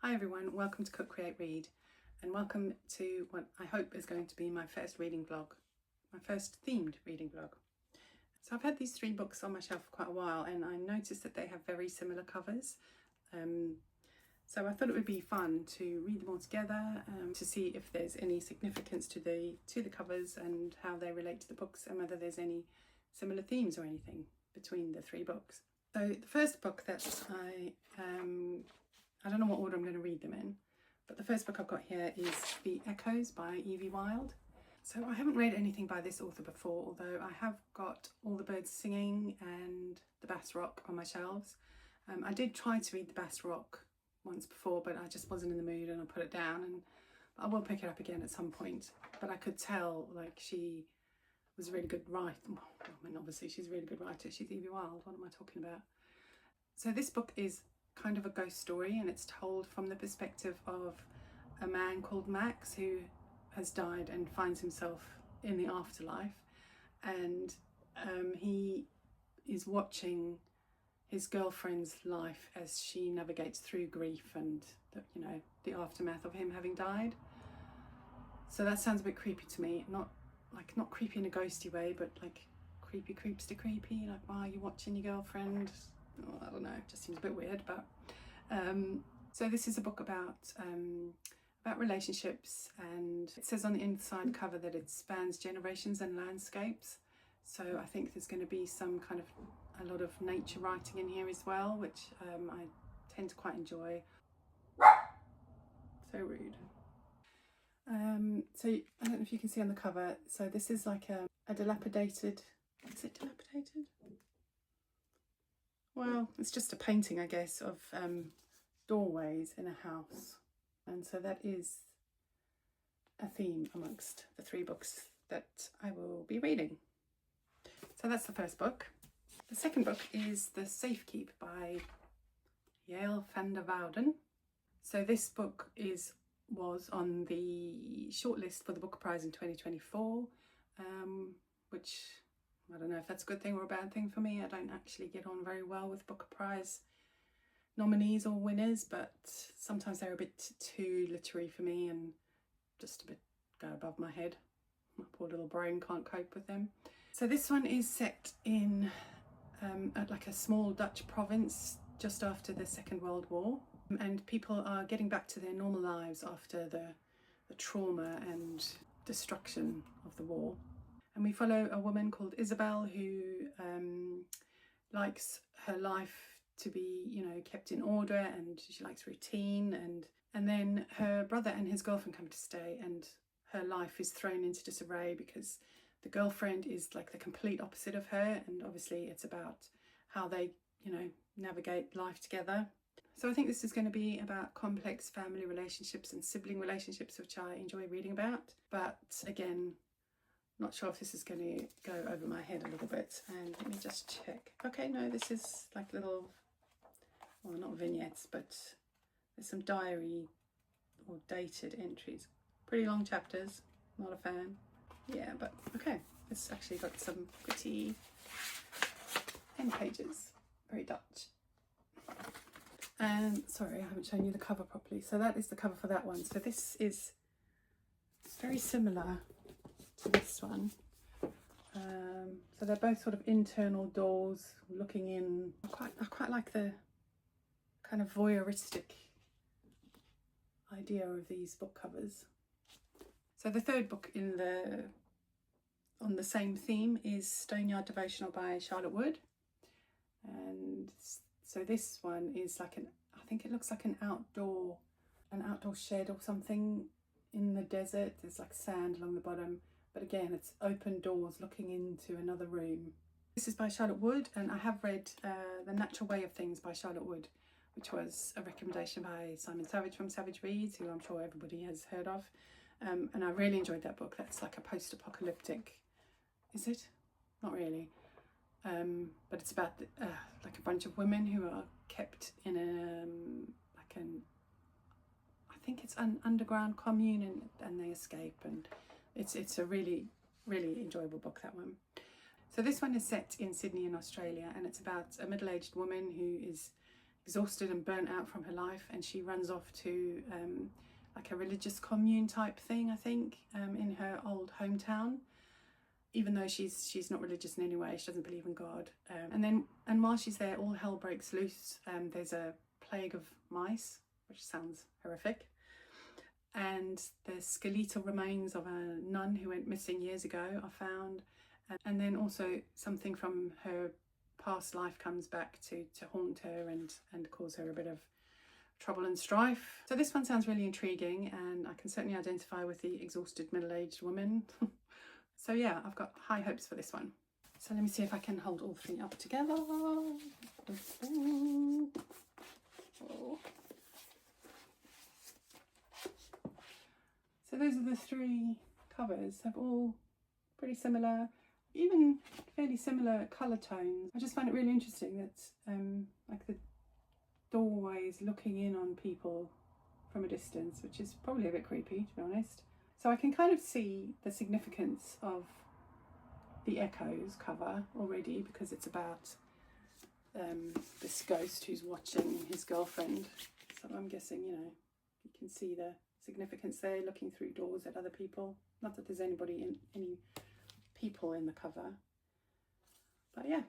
Hi everyone, welcome to Cook, Create, Read, and welcome to what I hope is going to be my first reading vlog, my first themed reading vlog. So I've had these three books on my shelf for quite a while and I noticed that they have very similar covers. So I thought it would be fun to read them all together, to see if there's any significance to the covers and how they relate to the books and whether there's any similar themes or anything between the three books. So the first book that I don't know what order I'm going to read them in, but the first book I've got here is The Echoes by Evie Wyld. So I haven't read anything by this author before, although I have got All the Birds Singing and The Bass Rock on my shelves. I did try to read The Bass Rock once before, but I just wasn't in the mood and I put it down, and I will pick it up again at some point. But I could tell like she was a really good writer. Well, I mean, obviously she's a really good writer. She's Evie Wyld. What am I talking about? So this book is kind of a ghost story, and it's told from the perspective of a man called Max who has died and finds himself in the afterlife, and he is watching his girlfriend's life as she navigates through grief and the aftermath of him having died. So that sounds a bit creepy to me, not creepy in a ghosty way, but like creepy creeps to creepy, like why are you watching your girlfriend? Oh, I don't know, it just seems a bit weird. But so this is a book about relationships, and it says on the inside cover that it spans generations and landscapes. So I think there's going to be a lot of nature writing in here as well, which I tend to quite enjoy. So rude. So I don't know if you can see on the cover, so this is like a dilapidated, is it dilapidated? Well, it's just a painting, I guess, of doorways in a house. And so that is a theme amongst the three books that I will be reading. So that's the first book. The second book is The Safekeep by Yael van der Wouden. So this book was on the shortlist for the Booker Prize in 2024, which I don't know if that's a good thing or a bad thing for me. I don't actually get on very well with Booker Prize nominees or winners, but sometimes they're a bit too literary for me and just a bit go above my head. My poor little brain can't cope with them. So this one is set in at like a small Dutch province just after the Second World War, and people are getting back to their normal lives after the trauma and destruction of the war. And we follow a woman called Isabel who likes her life to be, kept in order, and she likes routine, and then her brother and his girlfriend come to stay, and her life is thrown into disarray because the girlfriend is like the complete opposite of her, and obviously it's about how they, navigate life together. So I think this is going to be about complex family relationships and sibling relationships, which I enjoy reading about. But again, not sure if this is going to go over my head a little bit. And let me just check. Okay, no, this is like little, well, not vignettes, but there's some diary or dated entries. Pretty long chapters, not a fan. Yeah, but okay. It's actually got some pretty end pages, very Dutch. And sorry, I haven't shown you the cover properly. So that is the cover for that one. So this is very similar to this one. So they're both sort of internal doors looking in. I quite like the kind of voyeuristic idea of these book covers. So the third book on the same theme is Stoneyard Devotional by Charlotte Wood. And so this one is like I think it looks like an outdoor shed or something in the desert. There's like sand along the bottom, but again, it's open doors looking into another room. This is by Charlotte Wood, and I have read The Natural Way of Things by Charlotte Wood, which was a recommendation by Simon Savage from Savage Reads, who I'm sure everybody has heard of. And I really enjoyed that book. That's like a post-apocalyptic, is it? Not really. But it's about like a bunch of women who are kept in I think it's an underground commune, and they escape, and it's a really, really enjoyable book, that one. So this one is set in Sydney in Australia, and it's about a middle-aged woman who is exhausted and burnt out from her life, and she runs off to like a religious commune type thing, I think, in her old hometown, even though she's not religious in any way. She doesn't believe in God. And while she's there, all hell breaks loose. There's a plague of mice, which sounds horrific, and the skeletal remains of a nun who went missing years ago are found, and then also something from her past life comes back to haunt her and cause her a bit of trouble and strife. So this one sounds really intriguing, and I can certainly identify with the exhausted middle-aged woman. So yeah, I've got high hopes for this one. So let me see if I can hold all three up together. Oh. So those are the three covers. They're all pretty similar, even fairly similar colour tones. I just find it really interesting that like the doorway is looking in on people from a distance, which is probably a bit creepy, to be honest. So I can kind of see the significance of the Echoes cover already, because it's about this ghost who's watching his girlfriend. So I'm guessing, you know, you can see the significance there, looking through doors at other people. Not that there's any people in the cover, but yeah.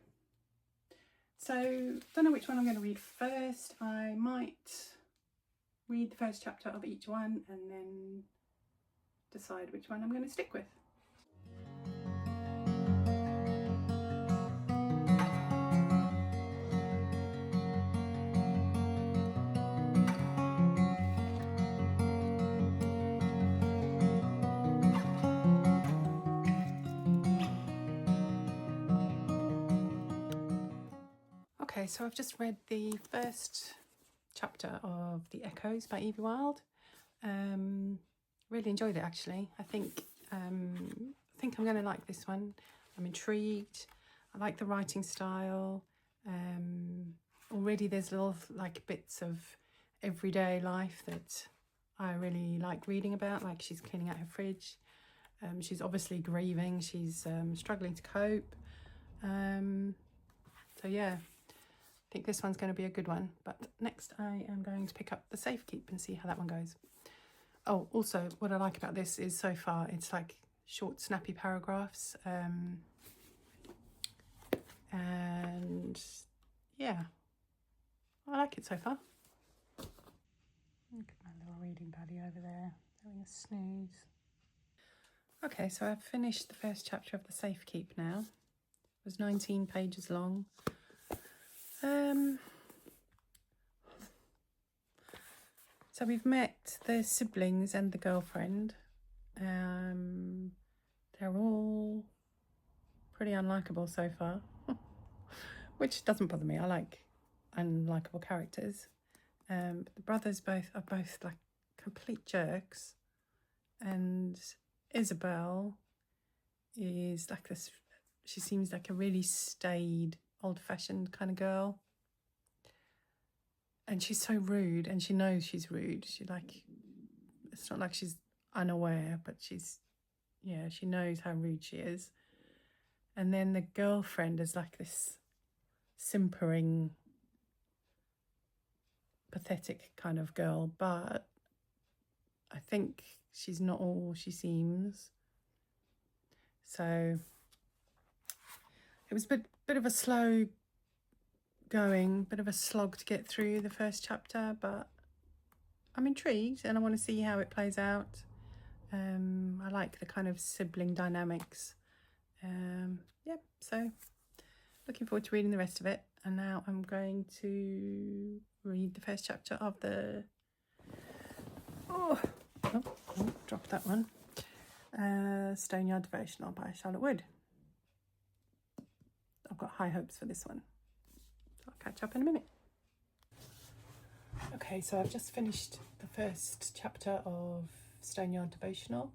So don't know which one I'm going to read first. I might read the first chapter of each one and then decide which one I'm going to stick with. Okay, so I've just read the first chapter of The Echoes by Evie Wyld. Really enjoyed it, actually. I think I'm going to like this one. I'm intrigued. I like the writing style. Already there's little like bits of everyday life that I really like reading about, like she's cleaning out her fridge. She's obviously grieving. She's struggling to cope. So yeah, I think this one's going to be a good one. But next I am going to pick up The Safekeep and see how that one goes. Oh, also what I like about this is so far it's like short snappy paragraphs, and yeah, I like it so far. Look at my little reading buddy over there having a snooze. Okay, so I've finished the first chapter of The Safekeep now. It was 19 pages long. So we've met the siblings and the girlfriend. They're all pretty unlikable so far, which doesn't bother me. I like unlikable characters. But the brothers are both like complete jerks, and Isabel is like this. She seems like a really staid, old-fashioned kind of girl. And she's so rude, and she knows she's rude. It's not like she's unaware, but she knows how rude she is. And then the girlfriend is like this simpering, pathetic kind of girl, but I think she's not all she seems. So it was a bit of a slow going, bit of a slog to get through the first chapter, but I'm intrigued and I want to see how it plays out. I like the kind of sibling dynamics. Yep, so looking forward to reading the rest of it. And now I'm going to read the first chapter of the dropped that one, Stoneyard Devotional by Charlotte Wood. I've got high hopes for this one. I'll catch up in a minute. Okay, so I've just finished the first chapter of Stoneyard Devotional.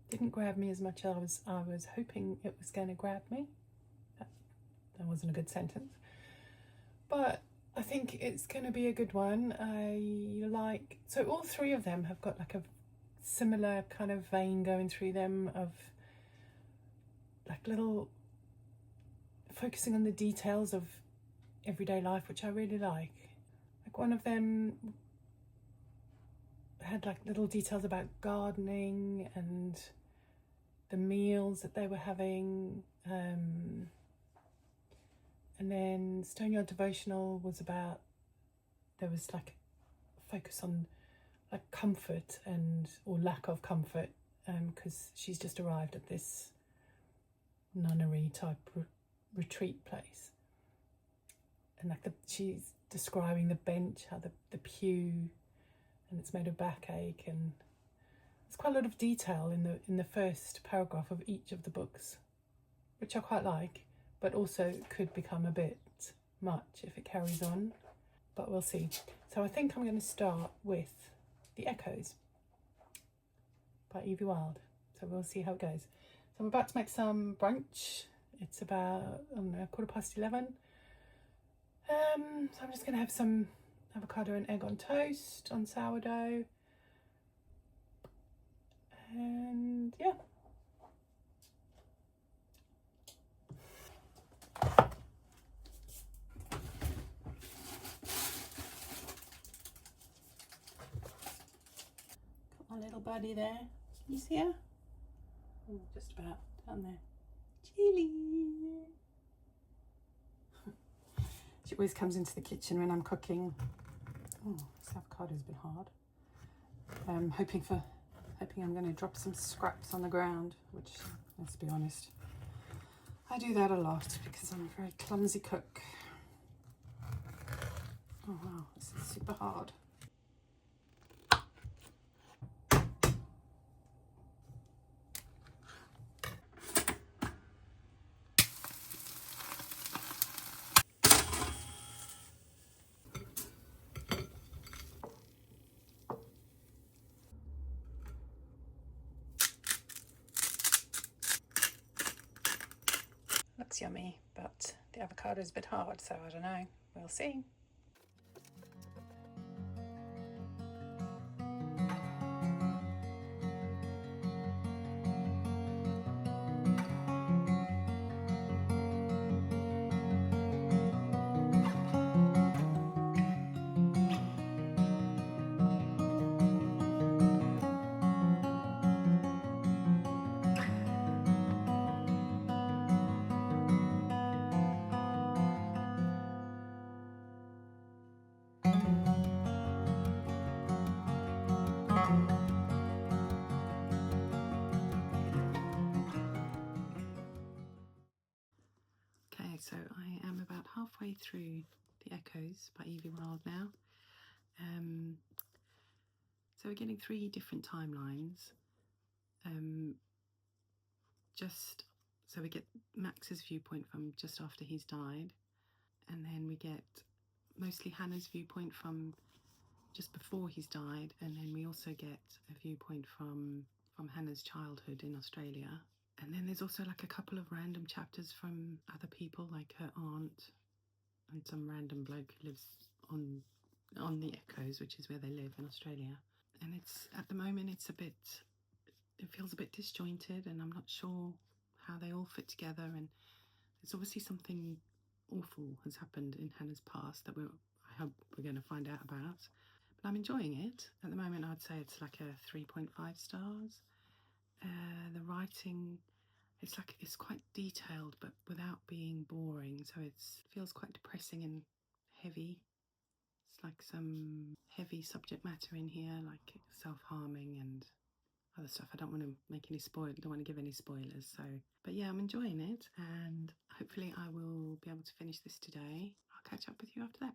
Didn't grab me as much as I was hoping it was going to grab me. That wasn't a good sentence. But I think it's going to be a good one. So all three of them have got like a similar kind of vein going through them of like little focusing on the details of everyday life, which I really like. Like one of them had like little details about gardening and the meals that they were having. And then Stone Yard Devotional was about, there was like a focus on like comfort and or lack of comfort, because she's just arrived at this nunnery type retreat place, and like she's describing the bench, how the pew, and it's made of backache, and there's quite a lot of detail in the first paragraph of each of the books, which I quite like, but also could become a bit much if it carries on, but we'll see. So I think I'm going to start with The Echoes by Evie Wyld. So we'll see how it goes. So I'm about to make some brunch. It's about, I don't know, 11:15. So I'm just going to have some avocado and egg on toast on sourdough. And yeah. Got my little buddy there. Can you see her? Oh, just about down there. Chili. She always comes into the kitchen when I'm cooking. Oh, this avocado's been hard. Hoping I'm going to drop some scraps on the ground, which, let's be honest, I do that a lot because I'm a very clumsy cook. Oh wow, this is super hard. Looks yummy, but the avocado is a bit hard, so I don't know. We'll see. Okay, so I am about halfway through The Echoes by Evie Wyld now. So we're getting 3 different timelines. So we get Max's viewpoint from just after he's died, and then we get mostly Hannah's viewpoint from just before he's died, and then we also get a viewpoint from Hannah's childhood in Australia. And then there's also like a couple of random chapters from other people, like her aunt and some random bloke who lives on the Echoes, which is where they live in Australia. And it's, at the moment, it feels a bit disjointed, and I'm not sure how they all fit together. And there's obviously something awful has happened in Hannah's past that I hope we're going to find out about. But I'm enjoying it. At the moment, I'd say it's like a 3.5 stars. The writing, it's quite detailed, but without being boring. So it feels quite depressing and heavy. It's like some heavy subject matter in here, like self-harming and other stuff. I don't want to don't want to give any spoilers. So, but yeah, I'm enjoying it, and hopefully I will be able to finish this today. I'll catch up with you after that.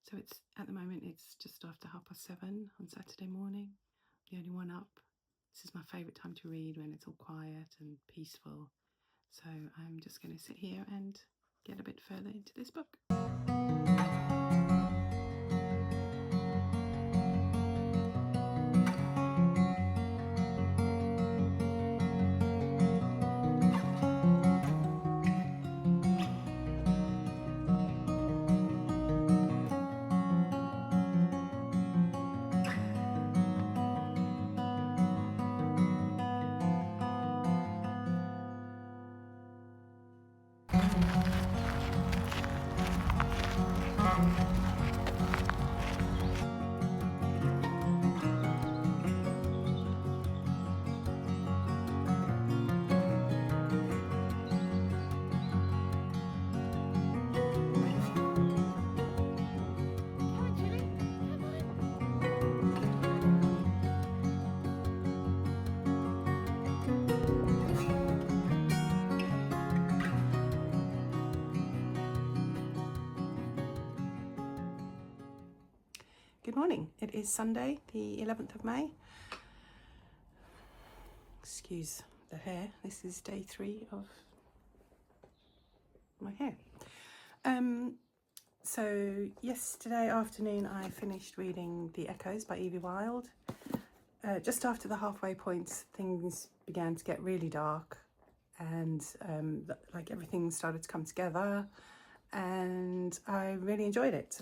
So at the moment it's just after 7:30 on Saturday morning. The only one up. This is my favourite time to read, when it's all quiet and peaceful. So I'm just going to sit here and get a bit further into this book. morning. It is Sunday, the 11th of May. Excuse the hair. This is day 3 of my hair. So yesterday afternoon I finished reading The Echoes by Evie Wyld. Just after the halfway point, things began to get really dark, and like everything started to come together, and I really enjoyed it.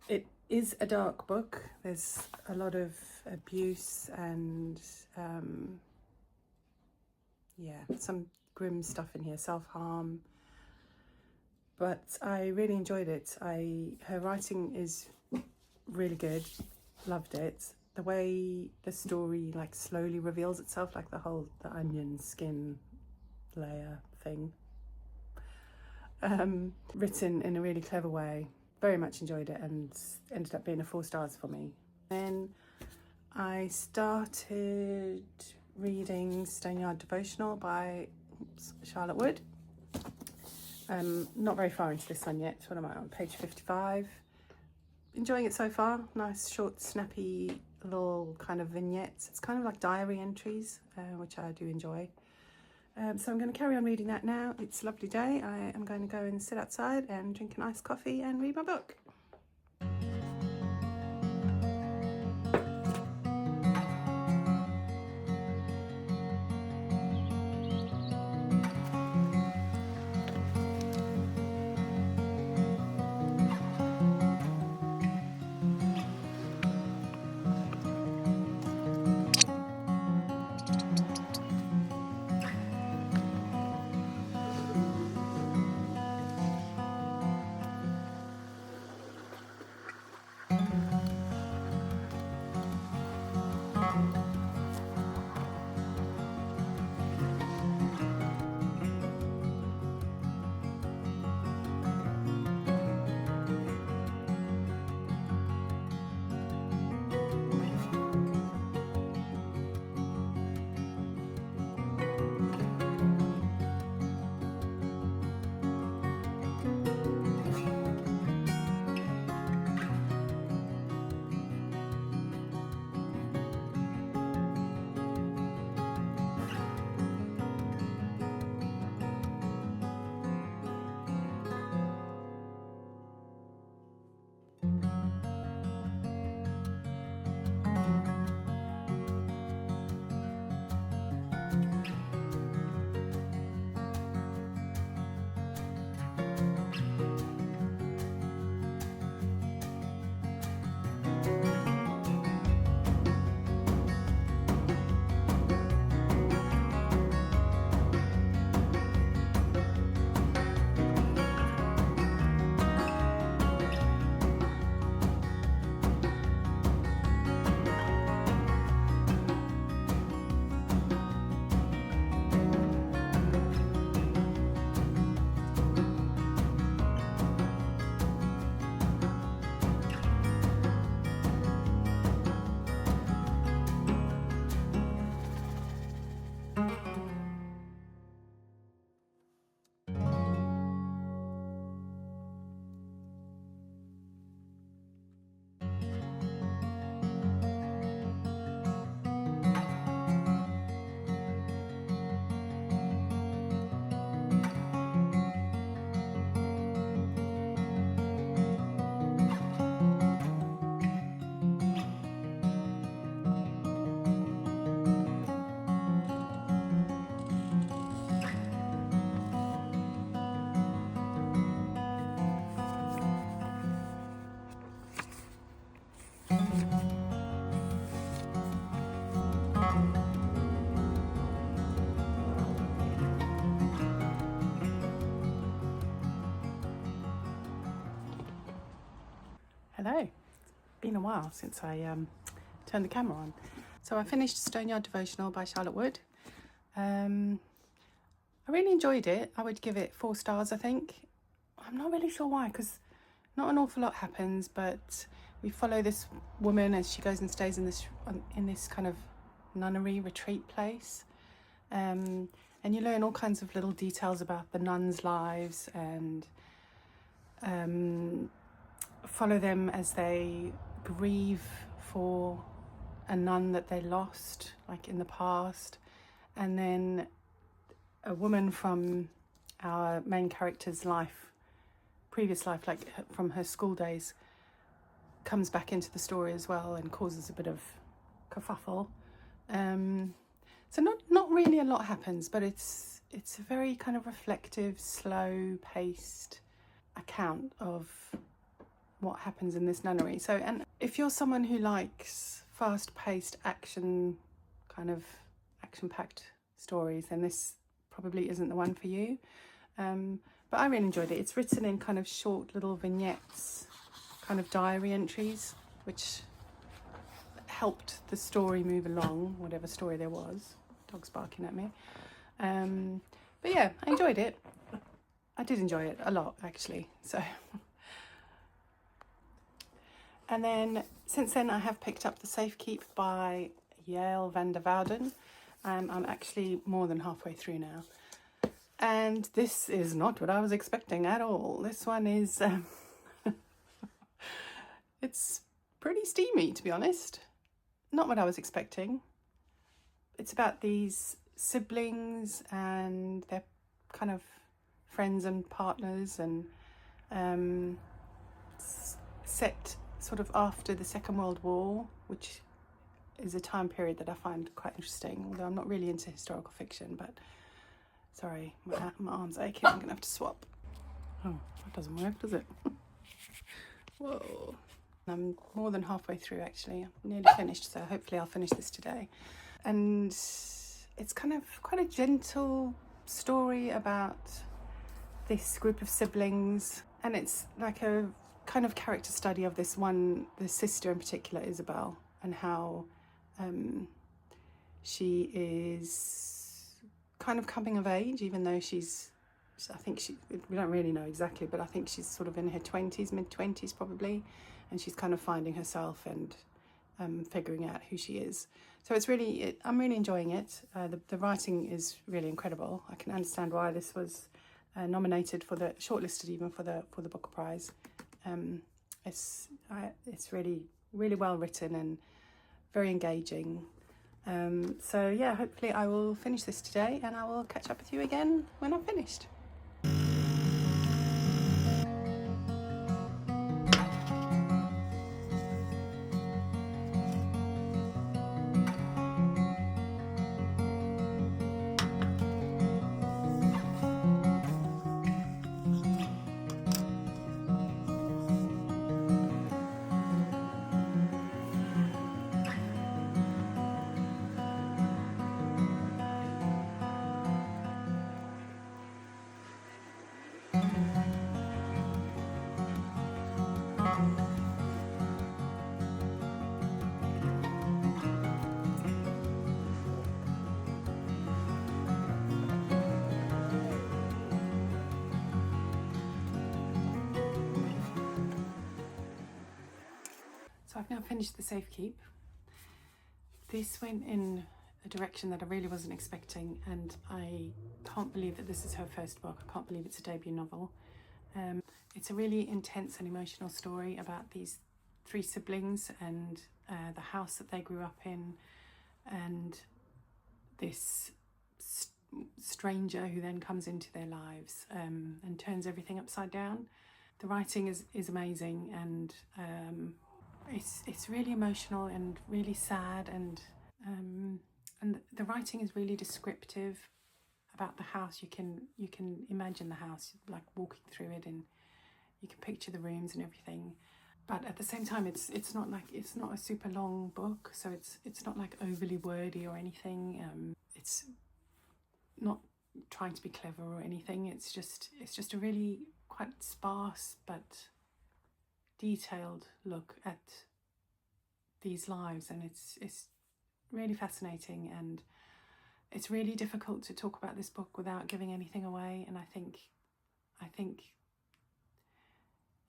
It is a dark book. There's a lot of abuse and some grim stuff in here, self-harm, but I really enjoyed it. Her writing is really good. Loved it. The way the story like slowly reveals itself, like the onion skin layer thing, written in a really clever way. Very much enjoyed it, and ended up being a 4 stars for me. Then I started reading Stoneyard Devotional by Charlotte Wood. Not very far into this one yet. What am I on? Page 55. Enjoying it so far. Nice, short, snappy little kind of vignettes. It's kind of like diary entries, which I do enjoy. So I'm going to carry on reading that now. It's a lovely day. I am going to go and sit outside and drink an iced coffee and read my book. Hello. Been a while since I turned the camera on. So I finished Stoneyard Devotional by Charlotte Wood. I really enjoyed it. I would give it 4 stars, I think. I'm not really sure why, because not an awful lot happens, but we follow this woman as she goes and stays in this kind of nunnery retreat place. And you learn all kinds of little details about the nuns' lives and follow them as they grieve for a nun that they lost, like in the past, and then a woman from our main character's previous life, like from her school days, comes back into the story as well and causes a bit of kerfuffle. So not really a lot happens, but it's a very kind of reflective, slow-paced account of what happens in this nunnery. So, and if you're someone who likes fast-paced action, kind of action-packed stories, then this probably isn't the one for you. But I really enjoyed it. It's written in kind of short little vignettes, kind of diary entries, which helped the story move along, whatever story there was. Dog's barking at me. But yeah, I enjoyed it. I did enjoy it a lot, actually. So, and then since then I have picked up The Safe Keep by Yael van der Wouden. I'm actually more than halfway through now. And this is not what I was expecting at all. This one is, it's pretty steamy, to be honest. Not what I was expecting. It's about these siblings and their kind of friends and partners, and set sort of after the Second World War, which is a time period that I find quite interesting, although I'm not really into historical fiction. But sorry, my arm's aching. I'm gonna have to swap. Oh, that doesn't work, does it? Whoa. I'm more than halfway through, actually. I'm nearly finished, so hopefully I'll finish this today. And it's kind of quite a gentle story about this group of siblings, and it's like a kind of character study of the sister in particular, Isabel, and how she is kind of coming of age, even though we don't really know exactly, but I think she's sort of in her 20s, mid-20s probably, and she's kind of finding herself and figuring out who she is. So I'm really enjoying it. The writing is really incredible. I can understand why this was nominated for shortlisted even for the Booker Prize. It's really, really well written and very engaging. So yeah, hopefully I will finish this today, and I will catch up with you again when I've finished. So I've now finished The Safe Keep. This went in a direction that I really wasn't expecting, and I can't believe that this is her first book. I can't believe it's a debut novel. It's a really intense and emotional story about these three siblings and the house that they grew up in, and this stranger who then comes into their lives and turns everything upside down. The writing is amazing, and it's really emotional and really sad, and the writing is really descriptive about the house. You can imagine the house, like walking through it, and you can picture the rooms and everything. But at the same time, it's not a super long book, so it's not like overly wordy or anything. It's not trying to be clever or anything. It's just a really quite sparse but detailed look at these lives, and it's really fascinating, and it's really difficult to talk about this book without giving anything away. And I think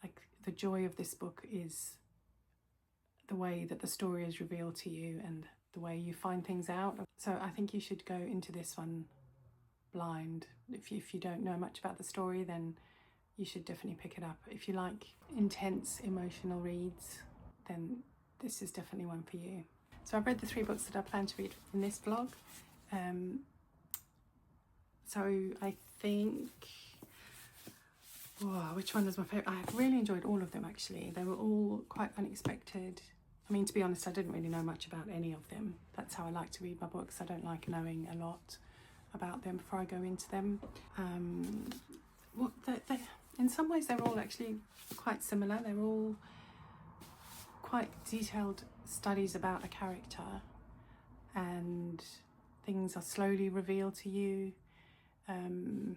like the joy of this book is the way that the story is revealed to you and the way you find things out. So I think you should go into this one blind. If you don't know much about the story, then you should definitely pick it up. If you like intense emotional reads, then this is definitely one for you. So I've read the 3 books that I plan to read in this vlog. So I think, which one was my favourite? I really enjoyed all of them actually. They were all quite unexpected. I mean, to be honest, I didn't really know much about any of them. That's how I like to read my books. I don't like knowing a lot about them before I go into them. In some ways they're all actually quite similar. They're all quite detailed studies about a character, and things are slowly revealed to you. And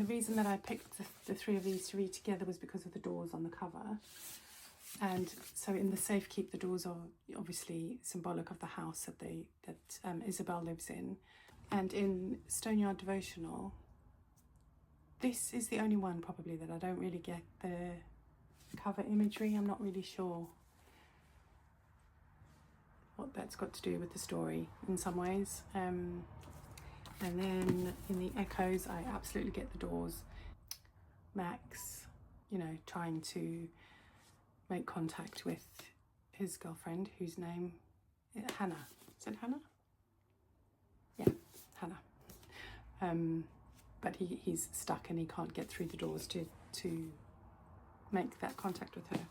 the reason that I picked the 3 of these to read together was because of the doors on the cover. And so in The Safekeep, the doors are obviously symbolic of the house that Isabel lives in. And in Stoneyard Devotional, this is the only one probably that I don't really get the cover imagery. I'm not really sure what that's got to do with the story in some ways. And then in the Echoes, I absolutely get the doors. Max, you know, trying to make contact with his girlfriend, whose name is Hannah. Is it Hannah? Yeah, Hannah. But he's stuck and he can't get through the doors to make that contact with her.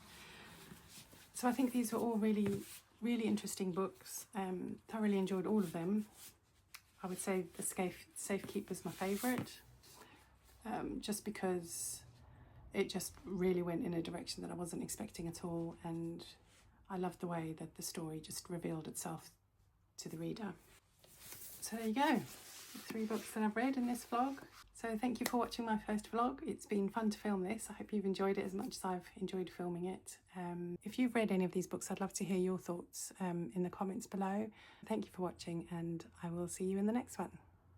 So I think these were all really, really interesting books. Thoroughly enjoyed all of them. I would say The Safekeep was my favourite, just because it just really went in a direction that I wasn't expecting at all, and I loved the way that the story just revealed itself to the reader. So there you go, the 3 books that I've read in this vlog. So thank you for watching my first vlog. It's been fun to film this. I hope you've enjoyed it as much as I've enjoyed filming it. If you've read any of these books, I'd love to hear your thoughts in the comments below. Thank you for watching, and I will see you in the next one.